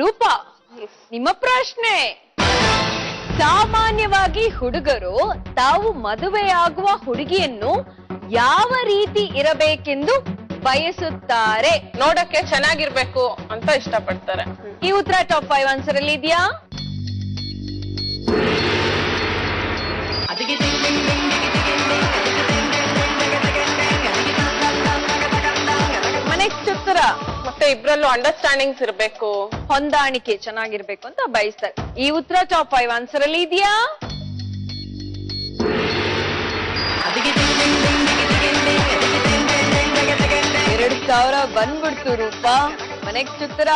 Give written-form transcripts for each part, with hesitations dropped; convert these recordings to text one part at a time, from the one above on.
ರೂಪಾ, ನಿಮ್ಮ ಪ್ರಶ್ನೆ. ಸಾಮಾನ್ಯವಾಗಿ ಹುಡುಗರು ತಾವು ಮದುವೆಯಾಗುವ ಹುಡುಗಿಯನ್ನು ಯಾವ ರೀತಿ ಇರಬೇಕೆಂದು ಬಯಸುತ್ತಾರೆ? ನೋಡಕ್ಕೆ ಚೆನ್ನಾಗಿರ್ಬೇಕು ಅಂತ ಇಷ್ಟಪಡ್ತಾರೆ. ಈ ಉತ್ತರ ಟಾಪ್ 5 ಆನ್ಸರ್ ಅಲ್ಲಿ ಇದೆಯಾ? ನೆಕ್ಸ್ಟ್ ಉತ್ತರ. ಮತ್ತೆ ಇಬ್ರಲ್ಲೂ ಅಂಡರ್ಸ್ಟ್ಯಾಂಡಿಂಗ್ಸ್ ಇರ್ಬೇಕು, ಹೊಂದಾಣಿಕೆ ಚೆನ್ನಾಗಿರ್ಬೇಕು ಅಂತ ಬಯಸ್ತಾರೆ. ಈ ಉತ್ತರ ಟಾಪ್ 5 ಆನ್ಸರ್ ಅಲ್ಲಿ ಇದೆಯಾ? $2,000 ಬಂದ್ಬಿಡ್ತು ರೂಪಾ. ನೆಕ್ಸ್ಟ್ ಉತ್ತರ.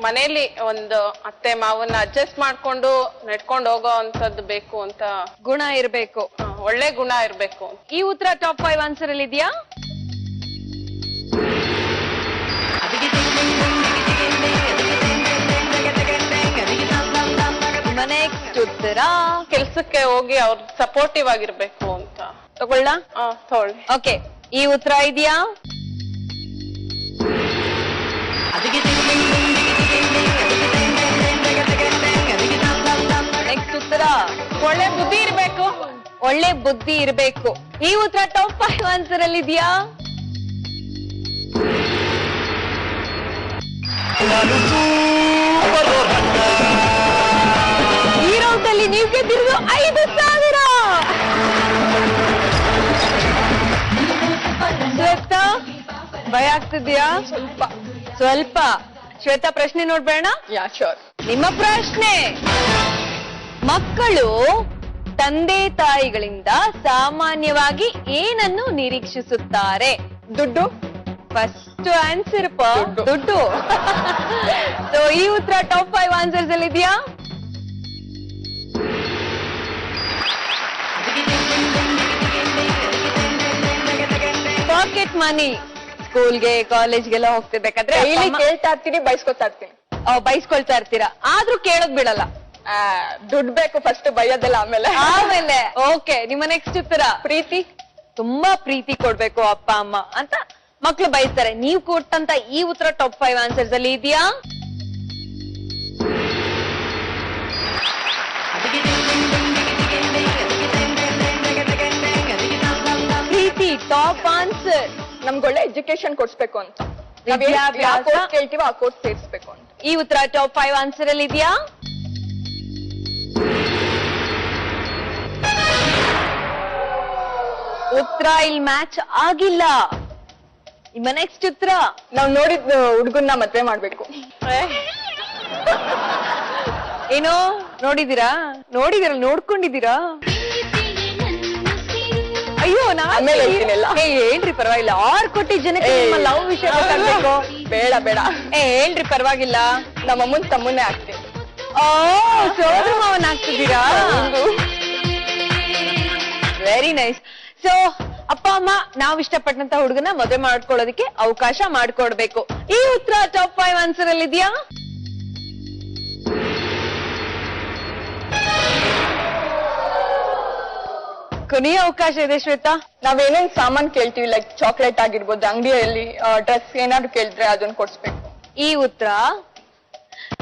ಮನೇಲಿ ಒಂದು ಅತ್ತೆ ಮಾವನ್ನ ಅಡ್ಜಸ್ಟ್ ಮಾಡ್ಕೊಂಡು ನಡ್ಕೊಂಡು ಹೋಗೋ ಅಂತದ್ದು ಬೇಕು ಅಂತ. ಗುಣ ಇರ್ಬೇಕು, ಒಳ್ಳೆ ಗುಣ ಇರ್ಬೇಕು. ಈ ಉತ್ತರ ಟಾಪ್ 5 ಆನ್ಸರ್ ಅಲ್ಲಿ ಇದೆಯಾ? ನೆಕ್ಸ್ಟ್ ಉತ್ತರ. ಕೆಲ್ಸಕ್ಕೆ ಹೋಗಿ ಅವ್ರ ಸಪೋರ್ಟಿವ್ ಆಗಿರ್ಬೇಕು ಅಂತ. ತಗೊಳ್ಳ? ತಗೊಳ್ಳಿ. ಓಕೆ, ಈ ಉತ್ತರ ಇದೆಯಾ? ನೆಕ್ಸ್ಟ್ ಉತ್ತರ. ಒಳ್ಳೆ ಬುದ್ಧಿ ಇರ್ಬೇಕು. ಒಳ್ಳೆ ಬುದ್ಧಿ ಇರ್ಬೇಕು. ಈ ಉತ್ತರ ಟಾಪ್ 5 ಆನ್ಸರ್ ಅಲ್ಲಿ ಇದೆಯಾ? ಈ ರೌಂಡ್ ಅಲ್ಲಿ ನೀವು ಗೆದ್ದಿರೋದು 5,000. ಶ್ವೇತಾ, ಭಯ ಆಗ್ತಿದ್ಯಾ? ಸ್ವಲ್ಪ. ಶ್ವೇತಾ, ಪ್ರಶ್ನೆ ನೋಡ್ಬೇಡ? ಶೋರ್. ನಿಮ್ಮ ಪ್ರಶ್ನೆ. ಮಕ್ಕಳು ತಂದೆ ತಾಯಿಗಳಿಂದ ಸಾಮಾನ್ಯವಾಗಿ ಏನನ್ನು ನಿರೀಕ್ಷಿಸುತ್ತಾರೆ? ದುಡ್ಡು. ಫಸ್ಟ್ ಆನ್ಸರ್ ದುಡ್ಡು. ಸೊ ಈ ಉತ್ತರ ಟಾಪ್ 5 ಆನ್ಸರ್ಸ್ ಅಲ್ಲಿ ಇದೆಯಾ? Pocket money. ಸ್ಕೂಲ್ಗೆ ಕಾಲೇಜ್ಗೆಲ್ಲ ಹೋಗ್ತಿರ್ಬೇಕಾದ್ರೆ ಇಲ್ಲಿ ಕೇಳ್ತಾ ಇರ್ತೀನಿ, ಬಯಸ್ಕೊತಾ ಇರ್ತೀನಿ. ಬೈಸ್ಕೊಳ್ತಾ ಇರ್ತೀರಾ, ಆದ್ರೂ ಕೇಳೋದ್ ಬಿಡಲ್ಲ. ದುಡ್ಡು ಬೇಕು ಫಸ್ಟ್, ಬೈಯೋದೆಲ್ಲ ಆಮೇಲೆ. ಓಕೆ, ನಿಮ್ಮ ನೆಕ್ಸ್ಟ್ ಉತ್ತರ. ಪ್ರೀತಿ. ತುಂಬಾ ಪ್ರೀತಿ ಕೊಡ್ಬೇಕು ಅಪ್ಪ ಅಮ್ಮ ಅಂತ ಮಕ್ಳು ಬಯಸ್ತಾರೆ. ನೀವು ಕೊಟ್ಟಂತ ಈ ಉತ್ತರ ಟಾಪ್ 5 ಆನ್ಸರ್ಸ್ ಅಲ್ಲಿ ಇದೆಯಾ? ಪ್ರೀತಿ ಟಾಪ್ ಆನ್ಸರ್. ನಮ್ಗೊಳ್ಳೆ ಎಜುಕೇಶನ್ ಕೊಡ್ಸ್ಬೇಕು ಅಂತ. ಕೇಳ್ತೀವೋ ಆ ಕೋರ್ಸ್ ಸೇರಿಸ್ಬೇಕು ಅಂತ. ಈ ಉತ್ತರ ಟಾಪ್ 5 ಆನ್ಸರ್ ಅಲ್ಲಿ ಇದೆಯಾ? ಉತ್ತರ ಇಲ್ಲಿ ಮ್ಯಾಚ್ ಆಗಿಲ್ಲ. ನಿಮ್ಮ ನೆಕ್ಸ್ಟ್ ಉತ್ತರ. ನಾವ್ ನೋಡಿದ್ ಹುಡುಗನ್ನ ಮದ್ವೆ ಮಾಡ್ಬೇಕು. ಏನೋ ನೋಡಿದೀರಾ? ನೋಡ್ಕೊಂಡಿದ್ದೀರಾ? ಅಯ್ಯೋ, ಆಮೇಲೆ ಹೇಳ್ತೀನಲ್ಲ. ಹೇಳ್ರಿ ಪರವಾಗಿಲ್ಲ. 6 ಕೋಟಿ ಜನಕ್ಕೆ ನಿಮ್ಮ ಲವ್ ವಿಷಯ ಗೊತ್ತಾಗ್ಬೇಕು. ಬೇಡ. ಹೇಳ್ರಿ ಪರವಾಗಿಲ್ಲ. ನಮ್ಮ ಅಮ್ಮನ್ ತಮ್ಮನ್ನೇ ಆಗ್ತೀನಿ. ಸೋದರ ಮಾವನ್ ಆಗ್ತಿದ್ದೀರಾ? Very nice. ಸೊ ಅಪ್ಪ ಅಮ್ಮ ನಾವ್ ಇಷ್ಟಪಟ್ಟಂತ ಹುಡುಗನ ಮದುವೆ ಮಾಡ್ಕೊಳ್ಳೋದಕ್ಕೆ ಅವಕಾಶ ಮಾಡ್ಕೊಡ್ಬೇಕು. ಈ ಉತ್ತರ ಟಾಪ್ 5 ಆನ್ಸರ್ ಅಲ್ಲಿ ಇದೆಯಾ? ಕೊನೆಯ ಅವಕಾಶ ಇದೆ ಶ್ವೇತಾ. ನಾವೇನೇನ್ ಸಾಮಾನ್ ಕೇಳ್ತೀವಿ, ಲೈಕ್ ಚಾಕ್ಲೇಟ್ ಆಗಿರ್ಬೋದು, ಅಂಗಡಿಯಲ್ಲಿ ಡ್ರೆಸ್ ಏನಾದ್ರು ಕೇಳಿದ್ರೆ ಅದನ್ನ ಕೊಡ್ಸ್ಬೇಕು. ಈ ಉತ್ತರ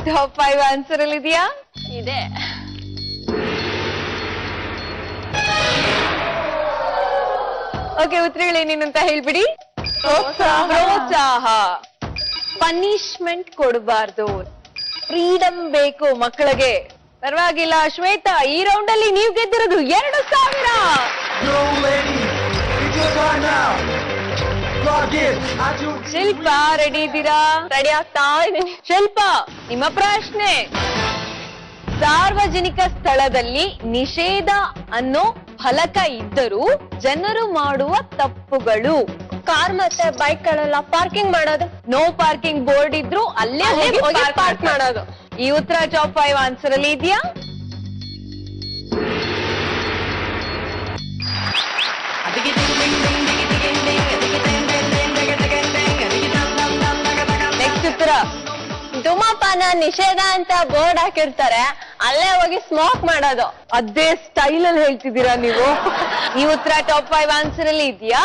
ಟಾಪ್ 5 ಆನ್ಸರ್ ಅಲ್ಲಿ ಇದೆಯಾ? ಇದೆ. ಓಕೆ, ಉತ್ತರಗಳೇನೇನಂತ ಹೇಳ್ಬಿಡಿ. ಪ್ರೋತ್ಸಾಹ. ಪನಿಷ್ಮೆಂಟ್ ಕೊಡಬಾರ್ದು, ಫ್ರೀಡಮ್ ಬೇಕು ಮಕ್ಕಳಿಗೆ. ಪರವಾಗಿಲ್ಲ ಶ್ವೇತಾ, ಈ ರೌಂಡ್ ಅಲ್ಲಿ ನೀವು ಗೆದ್ದಿರೋದು 2,000. ಶಿಲ್ಪಾ, ರೆಡಿ ಇದ್ದೀರಾ? ರೆಡಿ ಆಗ್ತಾ ಇದೀನಿ. ಶಿಲ್ಪಾ, ನಿಮ್ಮ ಪ್ರಶ್ನೆ. ಸಾರ್ವಜನಿಕ ಸ್ಥಳದಲ್ಲಿ ನಿಷೇಧ ಅನ್ನೋ ಫಲಕ ಇದ್ದರೂ ಜನರು ಮಾಡುವ ತಪ್ಪುಗಳು. ಕಾರ್ ಮತ್ತೆ ಬೈಕ್ ಗಳೆಲ್ಲ ಪಾರ್ಕಿಂಗ್ ಮಾಡೋದು. ನೋ ಪಾರ್ಕಿಂಗ್ ಬೋರ್ಡ್ ಇದ್ರು ಅಲ್ಲೇ ಹೋಗಿ ಪಾರ್ಕ್ ಮಾಡೋದು. ಈ ಉತ್ತರ ಟಾಪ್ 5 ಆನ್ಸರ್ ಅಲ್ಲಿ ಇದೆಯಾ? ನೆಕ್ಸ್ಟ್ ಉತ್ತರ. ಧೂಮಪಾನ ನಿಷೇಧ ಅಂತ ಬೋರ್ಡ್ ಹಾಕಿರ್ತಾರೆ, ಅಲ್ಲೇ ಹೋಗಿ ಸ್ಮೋಕ್ ಮಾಡೋದು. ಅದೇ ಸ್ಟೈಲ್ ಅಲ್ಲಿ ಹೇಳ್ತಿದ್ದೀರಾ ನೀವು? ಈ ಉತ್ತರ ಟಾಪ್ 5 ಆನ್ಸರ್ ಅಲ್ಲಿ ಇದೆಯಾ?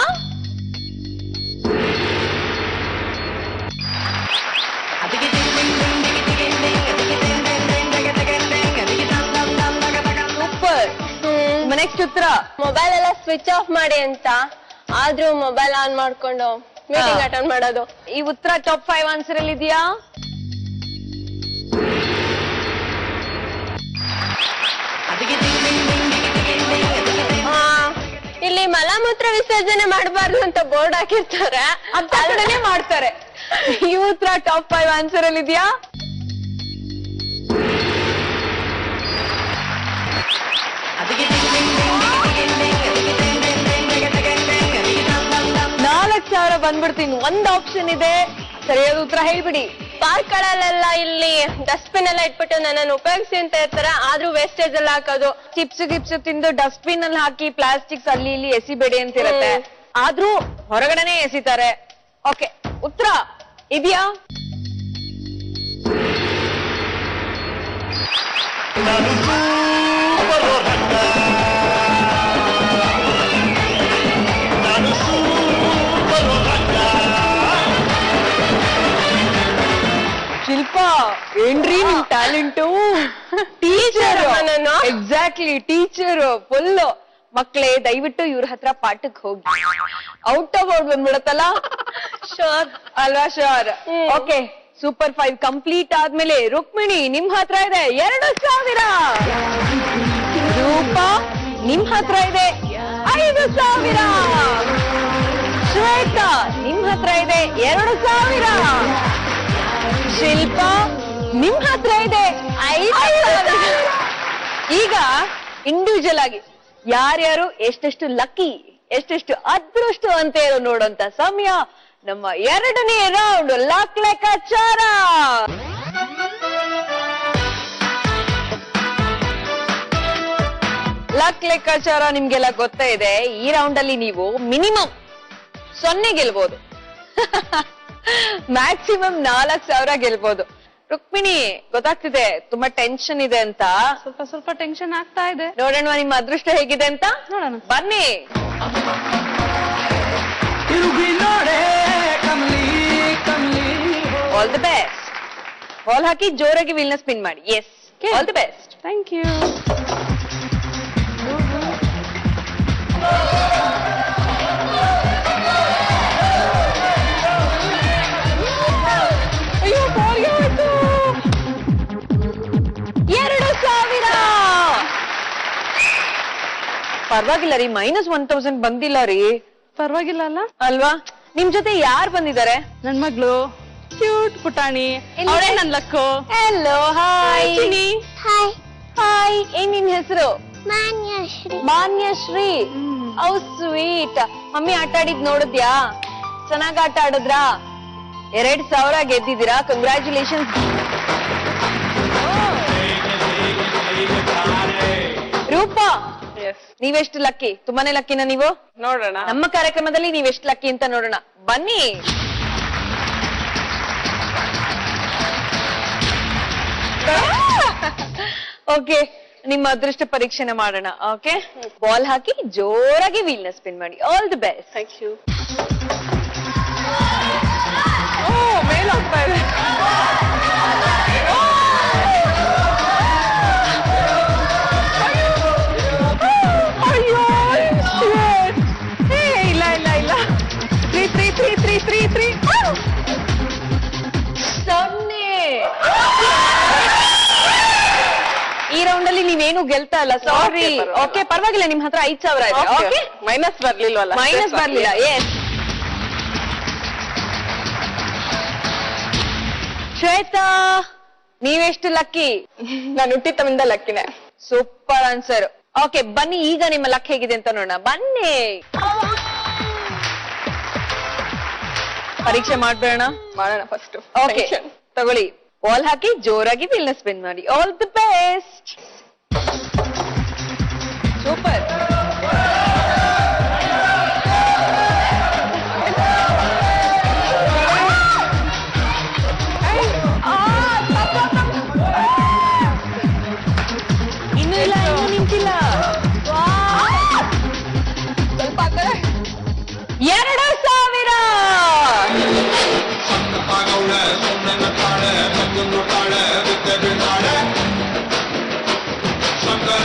ನೆಕ್ಸ್ಟ್ ಉತ್ತರ. ಮೊಬೈಲ್ ಎಲ್ಲ ಸ್ವಿಚ್ ಆಫ್ ಮಾಡಿ ಅಂತ, ಆದ್ರೂ ಮೊಬೈಲ್ ಆನ್ ಮಾಡ್ಕೊಂಡು ಮೀಟಿಂಗ್ ಅಟೆಂಡ್ ಮಾಡೋದು. ಈ ಉತ್ತರ ಟಾಪ್ 5 ಆನ್ಸರ್ ಅಲ್ಲಿ ಇದೆಯಾ? ಇಲ್ಲಿ ಮಲಮೂತ್ರ ವಿಸರ್ಜನೆ ಮಾಡಬಾರ್ದು ಅಂತ ಬೋರ್ಡ್ ಹಾಕಿರ್ತಾರೆ, ಅದನ್ನೇ ಮಾಡ್ತಾರೆ. ಈ ಉತ್ತರ ಟಾಪ್ 5 ಆನ್ಸರ್ ಅಲ್ಲಿ ಇದೆಯಾ? $4,000 ಬಂದ್ಬಿಡ್ತೀನಿ. ಒಂದ್ ಆಪ್ಷನ್ ಇದೆ, ಸರಿಯಾದ ಉತ್ತರ ಹೇಳ್ಬಿಡಿ. ಪಾರ್ಕ್ಗಳಲ್ಲೆಲ್ಲ ಇಲ್ಲಿ ಡಸ್ಟ್ಬಿನ್ ಎಲ್ಲ ಇಟ್ಬಿಟ್ಟು ನನ್ನನ್ನು ಉಪಯೋಗಿಸಿ ಅಂತ ಇರ್ತಾರೆ, ಆದ್ರೂ ವೇಸ್ಟೇಜ್ ಎಲ್ಲ ಹಾಕೋದು. ಚಿಪ್ಸ್ ಗಿಪ್ಸ್ ತಿಂದು ಡಸ್ಟ್ಬಿನ್ ಅಲ್ಲಿ ಹಾಕಿ ಪ್ಲಾಸ್ಟಿಕ್ಸ್ ಅಲ್ಲಿ ಇಲ್ಲಿ ಎಸಿಬೇಡಿ ಅಂತ ಇರತ್ತೆ, ಆದ್ರೂ ಹೊರಗಡೆನೆ ಎಸಿತಾರೆ. ಓಕೆ, ಉತ್ತರ ಇದೆಯಾ? ಶಿಲ್ಪಾ, ಏನ್ರಿ ನಿಮ್ talent? Teacher, exactly teacher full. ಮಕ್ಳೇ, ದಯವಿಟ್ಟು ಇವ್ರ ಹತ್ರ ಪಾಠಕ್ ಹೋಗಿ. ಔಟ್ ಆಫ್ ಔಟ್ ಬಂದ್ಬಿಡತ್ತಲ್ಲ. ಶೋರ್ ಅಲ್ವಾ? ಶೋರ್. ಓಕೆ, ಸೂಪರ್ 5 ಕಂಪ್ಲೀಟ್ ಆದ್ಮೇಲೆ ರುಕ್ಮಿಣಿ ನಿಮ್ ಹತ್ರ ಇದೆ 2,000. ರೂಪಾ ನಿಮ್ ಹತ್ರ ಇದೆ 5,000. ಶ್ವೇತಾ ನಿಮ್ ಹತ್ರ ಇದೆ 2,000. ಶಿಲ್ಪಾ ನಿಮ್ ಹತ್ರ ಇದೆ 5,000. ಈಗ ಇಂಡಿವಿಜುವಲ್ ಆಗಿ ಯಾರ್ಯಾರು ಎಷ್ಟೆಷ್ಟು ಲಕ್ಕಿ, ಎಷ್ಟೆಷ್ಟು ಅದೃಷ್ಟ ಅಂತ ಹೇಳೋ ನೋಡೋಂತ ಸಮಯ. ನಮ್ಮ 2ನೇ ರೌಂಡ್ ಲಕ್ ಲೆಕ್ಕಾಚಾರ. ಲಕ್ ಲೆಕ್ಕಾಚಾರ ನಿಮ್ಗೆಲ್ಲ ಗೊತ್ತೇ ಇದೆ. ಈ ರೌಂಡ್ ಅಲ್ಲಿ ನೀವು ಮಿನಿಮಮ್ 0 ಗೆಲ್ಬಹುದು, ಮ್ಯಾಕ್ಸಿಮಮ್ 4,000 ಗೆಲ್ಬಹುದು. ರುಕ್ಮಿಣಿ, ಗೊತ್ತಾಗ್ತಿದೆ ತುಂಬಾ ಟೆನ್ಷನ್ ಇದೆ ಅಂತ. ಸ್ವಲ್ಪ ಟೆನ್ಷನ್ ಆಗ್ತಾ ಇದೆ. ನೋಡೋಣ ನಿಮ್ಮ ಅದೃಷ್ಟ ಹೇಗಿದೆ ಅಂತ. ನೋಡೋಣ, ಬನ್ನಿ. All the best. ಬಾಲ್ ಹಾಕಿ ಜೋರಾಗಿ ವೀಲ್ನ ಸ್ಪಿನ್ ಮಾಡಿ. Yes, all the best. Thank you. ಅಯ್ಯೋ, ಬಾಲ್ಗೆ ಹೋಯ್ತು. 2,000. ಪರವಾಗಿಲ್ಲ ರೀ, -1,000 ಬಂದಿಲ್ಲ ರೀ. ಪರವಾಗಿಲ್ಲ ಅಲ್ಲ ಅಲ್ವಾ? ನಿಮ್ ಜೊತೆ ಯಾರು ಬಂದಿದ್ದಾರೆ? ನನ್ ಮಗಳು ಕ್ಯೂಟ್ ಪುಟಾಣಿ, ಅವಳೇ ನನ್ luck. Hello, hi. Hi, hi, ಏನ್ ನಿನ್ ಹೆಸರು? ಮಾನ್ಯಶ್ರೀ. ಮಾನ್ಯಶ್ರೀ. ಔ ಸ್ವೀಟ್. ಮಮ್ಮಿ ಆಟ ಆಡಿದ್ ನೋಡಿದ್ಯಾ? ಚೆನ್ನಾಗ್ ಆಟ ಆಡಿದ್ರಾ? 2,000 ಗೆದ್ದಿದ್ದೀರಾ. ಕಂಗ್ರ್ಯಾಚುಲೇಷನ್ಸ್. ರೂಪಾ, ನೀವೆಷ್ಟು ಲಕ್ಕಿ? ತುಂಬಾನೇ ಲಕ್ಕಿನ ನೀವು? ನೋಡೋಣ, ನಮ್ಮ ಕಾರ್ಯಕ್ರಮದಲ್ಲಿ ನೀವೆಷ್ಟು ಲಕ್ಕಿ ಅಂತ ನೋಡೋಣ. ಬನ್ನಿ. ಓಕೆ, ನಿಮ್ಮ ಅದೃಷ್ಟ ಪರೀಕ್ಷೆನ ಮಾಡೋಣ. ಓಕೆ, ಬಾಲ್ ಹಾಕಿ ಜೋರಾಗಿ ವೀಲ್ನ ಸ್ಪಿನ್ ಮಾಡಿ. All the best. Thank you. ಓ, ಮೇಲ್ ಹೋಗ್ತಾ ಇದೆ. ಅಯ್ಯೋ, ಇಲ್ಲ ಇಲ್ಲ ಇಲ್ಲ. 3 ಈ ರೌಂಡ್ ಅಲ್ಲಿ ನೀವೇನು ಗೆಲ್ತಾ ಇಲ್ಲ, ಸಾರಿ. ಓಕೆ, ಪರವಾಗಿಲ್ಲ, ನಿಮ್ ಹತ್ರ 5,000 ಇದೆ. ಓಕೆ, ಮೈನಸ್ ಬರ್ಲಿಲ್ವಲ್ಲ? ಮೈನಸ್ ಬರ್ಲಿಲ್ಲ. ಎಸ್. ಶ್ವೇತಾ, ನೀವೆಷ್ಟು ಲಕ್ಕಿ? ನಾನು ಹುಟ್ಟಿತಮಿಂದ ಲಕ್ಕಿನೇ. Super answer. ಓಕೆ, ಬನ್ನಿ, ಈಗ ನಿಮ್ಮ ಲಕ್ ಹೇಗಿದೆ ಅಂತ ನೋಡೋಣ. ಬನ್ನಿ, ಪರೀಕ್ಷೆ ಮಾಡ್ಬೇಡ. ಮಾಡೋಣ ಫಸ್ಟ್. ಓಕೆ, ತಗೊಳ್ಳಿ. ಬಾಲ್ ಹಾಕಿ ಜೋರಾಗಿ ವೀಲ್ನ ಸ್ಪಿನ್ ಮಾಡಿ. All the best. ಸೂಪರ್. ಇನ್ನು ಇಲ್ಲ, ಇನ್ನು ನಿಂತಿಲ್ಲ. ಸ್ವಲ್ಪ 2,000. Shaka